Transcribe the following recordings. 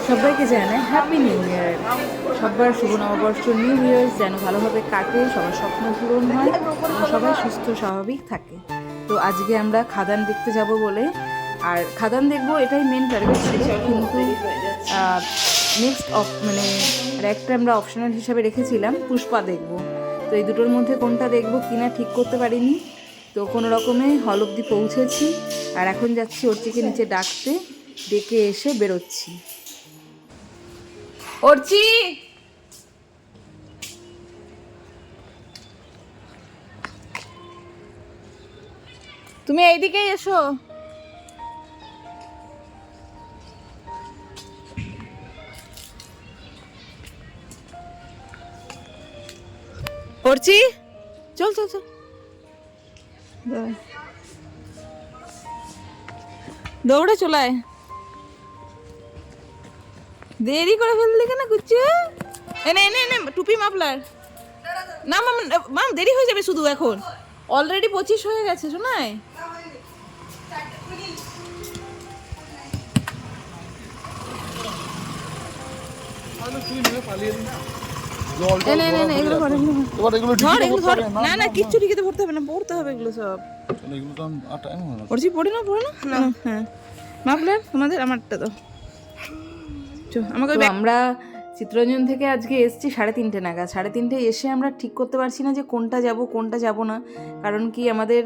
সবাইকে জানাই happy new year. সবার শুভ নববর্ষ, নিউ ইয়ার যেন ভালোভাবে কাটে, সবার স্বপ্ন পূরণ হয় এবং সবাই সুস্থ স্বাভাবিক থাকে। তো আজকে আমরা খাদান দেখতে যাব বলে, আর খাদান দেখবো এটাই মেন টার্গেট ছিল, কিন্তু নেক্সট মানে আর একটা আমরা অপশনাল হিসাবে রেখেছিলাম পুষ্পা দেখব। তো এই দুটোর মধ্যে কোনটা দেখবো কিনা ঠিক করতে পারিনি। তো কোনো রকমে হল অব্দি পৌঁছেছি, আর এখন যাচ্ছি অর্চিকে নিচে ডাকতে, ডেকে এসে বেরোচ্ছি। অর্চি, তুমি এইদিকেই এসো। অর্চি, চল চল চল, দৌড়ে চলায়। দেরি করে ফেললি কেন কুচ্ছু? এনে এনে এনে টুপি মাফলার। না মাম, মাম দেরি হয়ে যাবে শুধু, এখন অলরেডি 25 হয়ে গেছে শোনায়। না না কিচ্ছু টিকিতে ভরতে হবে না, পড়তে হবে এগুলো সব। পড়ছি, পড়ে না পড়ে না। হ্যাঁ মাফলার তোমাদের, আমারটা তো আমাকে। আমরা চিত্তরঞ্জন থেকে আজকে এসছি 3:30 নাগাদ। 3:30 এসে আমরা ঠিক করতে পারছি না যে কোনটা যাব কোনটা যাব না, কারণ কি আমাদের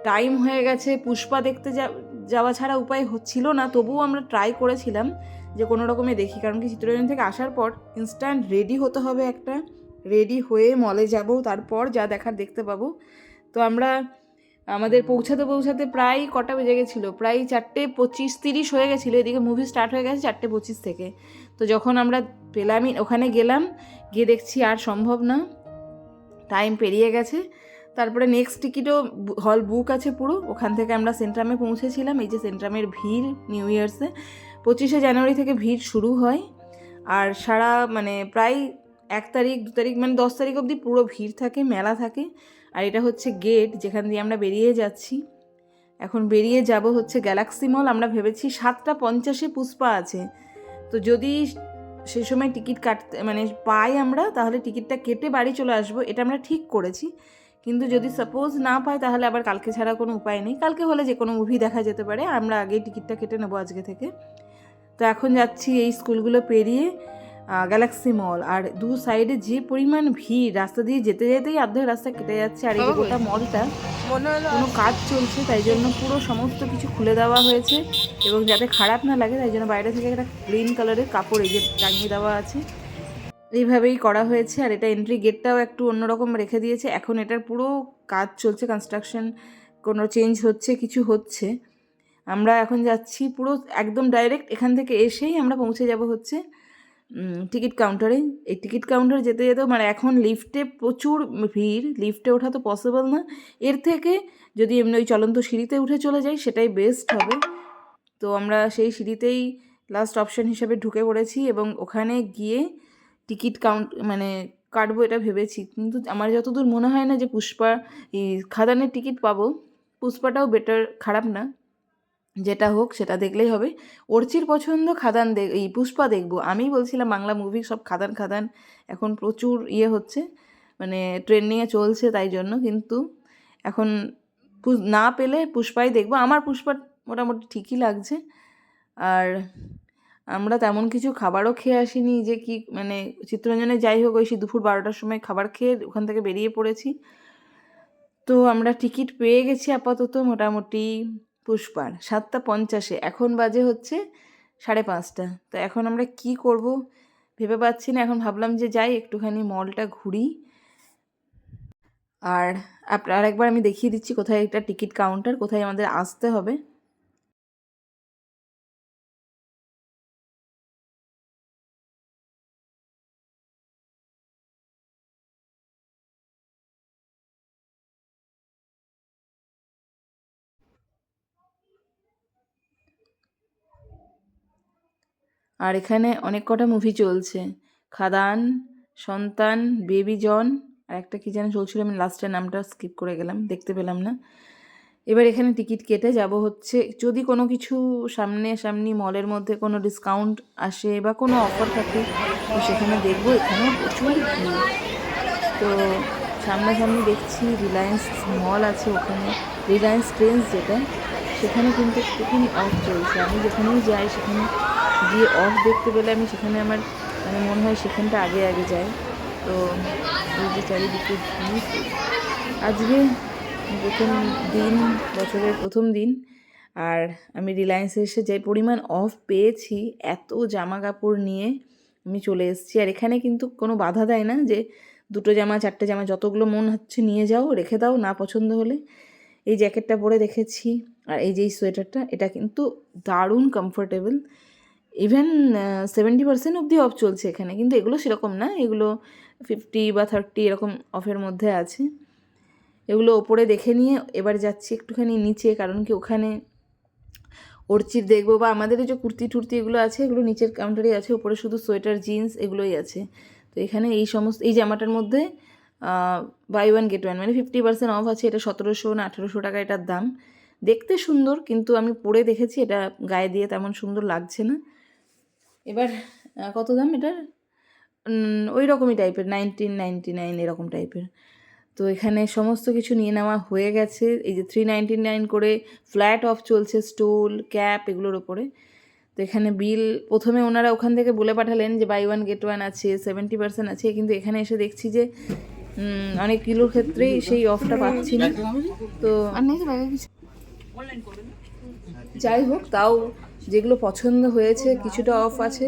টাইম হয়ে গেছে। পুষ্পা দেখতে যাওয়া ছাড়া উপায় হচ্ছিল না, তবুও আমরা ট্রাই করেছিলাম যে কোনো রকমে দেখি, কারণ কি চিত্তরঞ্জন থেকে আসার পর ইনস্ট্যান্ট রেডি হতে হবে, একটা রেডি হয়ে মলে যাব, তারপর যা দেখার দেখতে পাবো। তো আমরা আমাদের পৌঁছাতে পৌঁছাতে প্রায় কটা বেজে গেছিলো, প্রায় 4:25-30 হয়ে গেছিলো। এদিকে মুভি স্টার্ট হয়ে গেছে 4:25 থেকে। তো যখন আমরা পেলামই, ওখানে গেলাম, গিয়ে দেখছি আর সম্ভব না, টাইম পেরিয়ে গেছে। তারপরে নেক্সট টিকিটও হল বুক আছে পুরো। ওখান থেকে আমরা সেন্ট্রামে পৌঁছেছিলাম। এই যে সেন্ট্রামের ভিড় নিউ ইয়ার্সে 25শে জানুয়ারি থেকে ভিড় শুরু হয়, আর সারা মানে প্রায় 1 তারিখ 2 তারিখ মানে 10 তারিখ অবধি পুরো ভিড় থাকে, মেলা থাকে। আর এটা হচ্ছে গেট যেখান দিয়ে আমরা বেরিয়ে যাচ্ছি। এখন বেরিয়ে যাব হচ্ছে গ্যালাক্সি মল। আমরা ভেবেছি 7:50 পুষ্পা আছে, তো যদি সেই সময় টিকিট কাটতে মানে পাই আমরা, তাহলে টিকিটটা কেটে বাড়ি চলে আসবো, এটা আমরা ঠিক করেছি। কিন্তু যদি সাপোজ না পাই, তাহলে আবার কালকে ছাড়া কোনো উপায় নেই। কালকে হলে যে কোনো মুভি দেখা যেতে পারে, আমরা আগেই টিকিটটা কেটে নেবো আজকে থেকে। তো এখন যাচ্ছি এই স্কুলগুলো পেরিয়ে গ্যালাক্সি মল, আর দু সাইডে যে পরিমাণ ভিড়, রাস্তা দিয়ে যেতে যেতেই অর্ধেক রাস্তা কেটে যাচ্ছে। আর এই যে গোটা মলটা কোনো কাজ চলছে, তাই জন্য পুরো সমস্ত কিছু খুলে দেওয়া হয়েছে, এবং যাতে খারাপ না লাগে তাই জন্য বাইরে থেকে একটা গ্রিন কালারের কাপড় এই যে টাঙিয়ে দেওয়া আছে, এইভাবেই করা হয়েছে। আর এটা এন্ট্রি গেটটাও একটু অন্যরকম রেখে দিয়েছে। এখন এটার পুরো কাজ চলছে, কনস্ট্রাকশন, কোনো চেঞ্জ হচ্ছে, কিছু হচ্ছে। আমরা এখন যাচ্ছি পুরো একদম ডাইরেক্ট এখান থেকে এসেই আমরা পৌঁছে যাব হচ্ছে টিকিট কাউন্টারে। এই টিকিট কাউন্টারে যেতে যেতেও মানে এখন লিফটে প্রচুর ভিড়, লিফটে ওঠা তো পসিবল না। এর থেকে যদি এমনি ওই চলন্ত সিঁড়িতে উঠে চলে যাই সেটাই বেস্ট হবে। তো আমরা সেই সিঁড়িতেই লাস্ট অপশন হিসেবে ঢুকে পড়েছি, এবং ওখানে গিয়ে টিকিট মানে কাটবো এটা ভেবেছি। কিন্তু আমার যতদূর মনে হয় না যে পুষ্পা এই খাদানের টিকিট পাবো। পুষ্পাটাও বেটার, খারাপ না, যেটা হোক সেটা দেখলেই হবে। অর্চির পছন্দ খাদান এই পুষ্পা দেখবো। আমি বলছিলাম বাংলা মুভি সব খাদান খাদান এখন প্রচুর হচ্ছে, মানে ট্রেন্ডিংয়ে চলছে, তাই জন্য। কিন্তু এখন না পেলে পুষ্পাই দেখবো। আমার পুষ্পা মোটামুটি ঠিকই লাগছে। আর আমরা তেমন কিছু খাবারও খেয়ে আসিনি, যে কি মানে চিত্তরঞ্জনে যাই হোক ওই দুপুর 12টার সময় খাবার খেয়ে ওখান থেকে বেরিয়ে পড়েছি। তো আমরা টিকিট পেয়ে গেছি আপাতত মোটামুটি পুষ্পার 7:50। এখন বাজে হচ্ছে 5:30। তো এখন আমরা কি করব ভেবে পাচ্ছি না। এখন ভাবলাম যে যাই একটুখানি মলটা ঘুরি। আর আপনার একবার আমি দেখিয়ে দিচ্ছি কোথায় একটা টিকিট কাউন্টার, কোথায় আমাদের আসতে হবে। আর এখানে অনেক কটা মুভি চলছে, খাদান, সন্তান, বেবি জন, আর একটা কী যেন চলছিল, আমি লাস্টের নামটা স্কিপ করে গেলাম, দেখতে পেলাম না। এবার এখানে টিকিট কেটে যাব হচ্ছে, যদি কোনো কিছু সামনাসামনি মলের মধ্যে কোনো ডিসকাউন্ট আসে বা কোনো অফার থাকে তো সেখানে দেখবো। এখানেও প্রচুর ভিড়। তো সামনাসামনি দেখছি রিলায়েন্স মল আছে, ওখানে রিলায়েন্স ট্রেন্ডস যেটা, সেখানে কিন্তু একটুখানি অফ চলছে। আমি যেখানেই যাই সেখানে গিয়ে অফ দেখতে পেলে আমি সেখানে আমার মানে মনে হয় সেখানটা আগে আগে যাই। তো এই যে চারিদিকে ভিড়। আজকে প্রথম দিন, বছরের প্রথম দিন, আর আমি রিলায়েন্সে এসে যে পরিমাণ অফ পেয়েছি, এত জামা কাপড় নিয়ে আমি চলে এসেছি। আর এখানে কিন্তু কোনো বাধা দেয় না যে 2টো জামা 4টে জামা যতগুলো মন হচ্ছে নিয়ে যাও, রেখে দাও, না পছন্দ হলে। এই জ্যাকেটটা পরে রেখেছি, আর এই যে সোয়েটারটা, এটা কিন্তু দারুণ কমফোর্টেবল। ইভেন 70% অবধি অফ চলছে এখানে, কিন্তু এগুলো সেরকম না, এগুলো 50 বা 30 এরকম অফের মধ্যে আছে। এগুলো ওপরে দেখে নিয়ে এবার যাচ্ছি একটুখানি নিচে, কারণ কি ওখানে অর্চির দেখবো, বা আমাদের এই যে কুর্তি টুর্তি এগুলো আছে এগুলো নিচের কাউন্টারেই আছে, ওপরে শুধু সোয়েটার জিন্স এগুলোই আছে। তো এখানে এই সমস্ত, এই জামাটার মধ্যে বাই ওয়ান গেট ওয়ান মানে 50% অফ আছে। এটা 1700 না 1800 টাকা এটার দাম। দেখতে সুন্দর, কিন্তু আমি পরে দেখেছি এটা গায়ে দিয়ে তেমন সুন্দর লাগছে না। এবার কত দাম এটার? ওই রকমই টাইপের, 1999 এরকম টাইপের। তো এখানে সমস্ত কিছু নিয়ে নেওয়া হয়ে গেছে। এই যে 399 করে ফ্ল্যাট অফ চলছে স্টোল, ক্যাপ এগুলোর ওপরে। তো এখানে বিল প্রথমে ওনারা ওখান থেকে বলে পাঠালেন যে বাই ওয়ান গেট ওয়ান আছে, 70% আছে, কিন্তু এখানে এসে দেখছি যে অনেক কিলোর ক্ষেত্রেই সেই অফটা পাচ্ছি না। তো যাই হোক, তাও যেগুলো পছন্দ হয়েছে কিছুটা অফ আছে,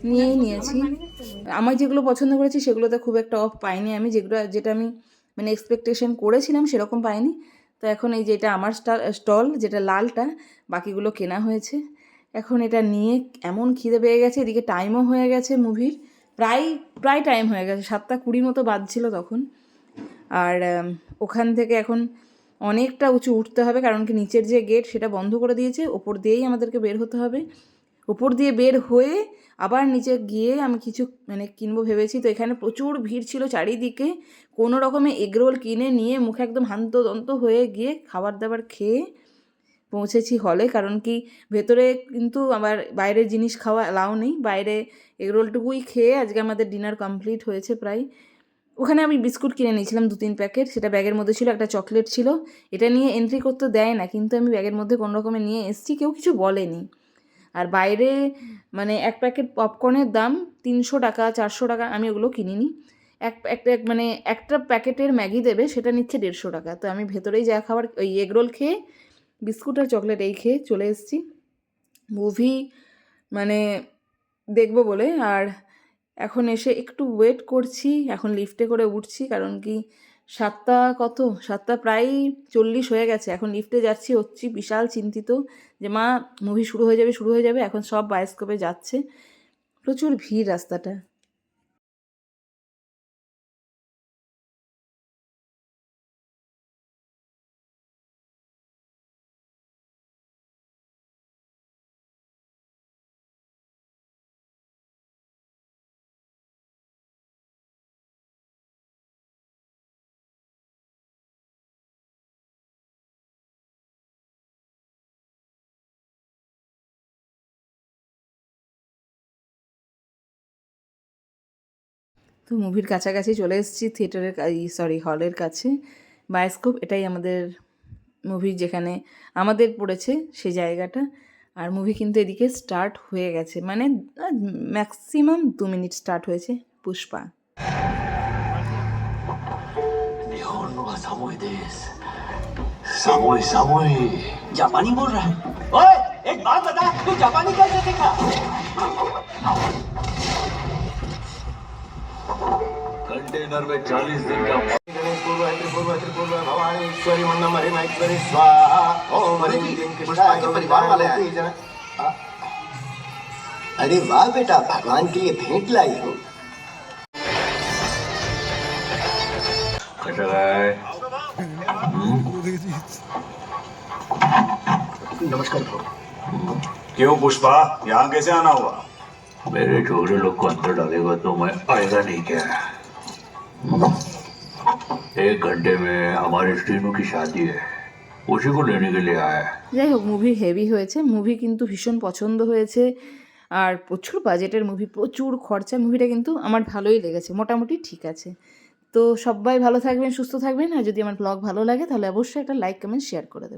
নিয়েই নিয়েছি। আমার যেগুলো পছন্দ করেছি সেগুলোতে খুব একটা অফ পাইনি আমি, যেটা আমি মানে এক্সপেকটেশন করেছিলাম সেরকম পাইনি। তো এখন এই যে এটা আমার স্টল, যেটা লালটা, বাকিগুলো কেনা হয়েছে। এখন এটা নিয়ে এমন খিদে পেয়ে গেছে, এদিকে টাইমও হয়ে গেছে মুভির, প্রায় টাইম হয়ে গেছে, 7:20 মতো বাজছিল তখন। আর ওখান থেকে এখন অনেকটা উঁচু উঠতে হবে, কারণ কি নিচের যে গেট সেটা বন্ধ করে দিয়েছে, ওপর দিয়েই আমাদেরকে বের হতে হবে। ওপর দিয়ে বের হয়ে আবার নিচে গিয়ে আমি কিছু মানে কিনবো ভেবেছি। তো এখানে প্রচুর ভিড় ছিল চারিদিকে, কোনো রকমে এগরোল কিনে নিয়ে মুখে একদম হান্তদন্ত হয়ে গিয়ে খাবার দাবার খেয়ে পৌঁছেছি হলে। কারণ কি ভেতরে কিন্তু আবার বাইরের জিনিস খাওয়া অ্যালাউ নেই, বাইরে এগরোলটুকুই খেয়ে আজকে আমাদের ডিনার কমপ্লিট হয়েছে প্রায়। ওখানে আমি বিস্কুট কিনে নিয়েছিলাম 2-3 প্যাকেট, সেটা ব্যাগের মধ্যে ছিল, একটা চকলেট ছিল। এটা নিয়ে এন্ট্রি করতে দেয় না, কিন্তু আমি ব্যাগের মধ্যে কোনো রকমে নিয়ে এসেছি, কেউ কিছু বলেনি। আর বাইরে মানে এক প্যাকেট পপকর্নের দাম 300 টাকা 400 টাকা, আমি ওগুলো কিনিনি। মানে একটা প্যাকেটের ম্যাগি দেবে, সেটা নিচ্ছে 150 টাকা। তো আমি ভেতরেই যা খাবার, ওই এগরোল খেয়ে বিস্কুট আর চকলেট এই খেয়ে চলে এসেছি মুভি মানে দেখবো বলে। আর এখন এসে একটু ওয়েট করছি, এখন লিফটে করে উঠছি, কারণ কি 7টা প্রায় 40 হয়ে গেছে, এখন লিফটে যাচ্ছি, হচ্ছি বিশাল চিন্তিত যে মা মুভি শুরু হয়ে যাবে। এখন সব বায়োস্কোপে যাচ্ছে, প্রচুর ভিড় রাস্তাটা। তো মুভির কাছাকাছি চলে এসেছি, হলের কাছে, বায়োস্কোপ, এটাই আমাদের মুভি যেখানে আমাদের পড়েছে সেই জায়গাটা। আর মুভি কিন্তু এদিকে স্টার্ট হয়ে গেছে, মানে ম্যাক্সিমাম 2 মিনিট স্টার্ট হয়েছে। পুষ্পা। जापानी बोल रहा है। ओए, एक बात बता, तू जापानी कैसे सीखा? कंटेनर में 40 दिन का भवानीश्वरी मन्नमरि महेश्वरी स्वाहा ओम पुष्पा के परिवार वाले आए। अरे वाह बेटा, भगवान के लिए भेंट लाई हो। नमस्कार। क्यों पुष्पा, यहाँ कैसे आना हुआ? मेरे छोटे लोग को अंदर डालेगा तो मैं आएगा नहीं क्या? 1 घंटे में हमारे स्ट्रीनू की शादी है। उसी को लेने के लिए आया है। যাই হোক মুভি হেভি হয়েছে, মুভি কিন্তু ভীষণ পছন্দ হয়েছে, আর প্রচুর বাজেটের মুভি, প্রচুর খরচা, মুভিটা কিন্তু আমার ভালোই লেগেছে, মোটামুটি ঠিক আছে। তো সবাই ভালো থাকবেন, সুস্থ থাকবেন, আর যদি আমার ব্লগ ভালো লাগে তাহলে অবশ্যই একটা লাইক কমেন্ট শেয়ার করে দেবেন।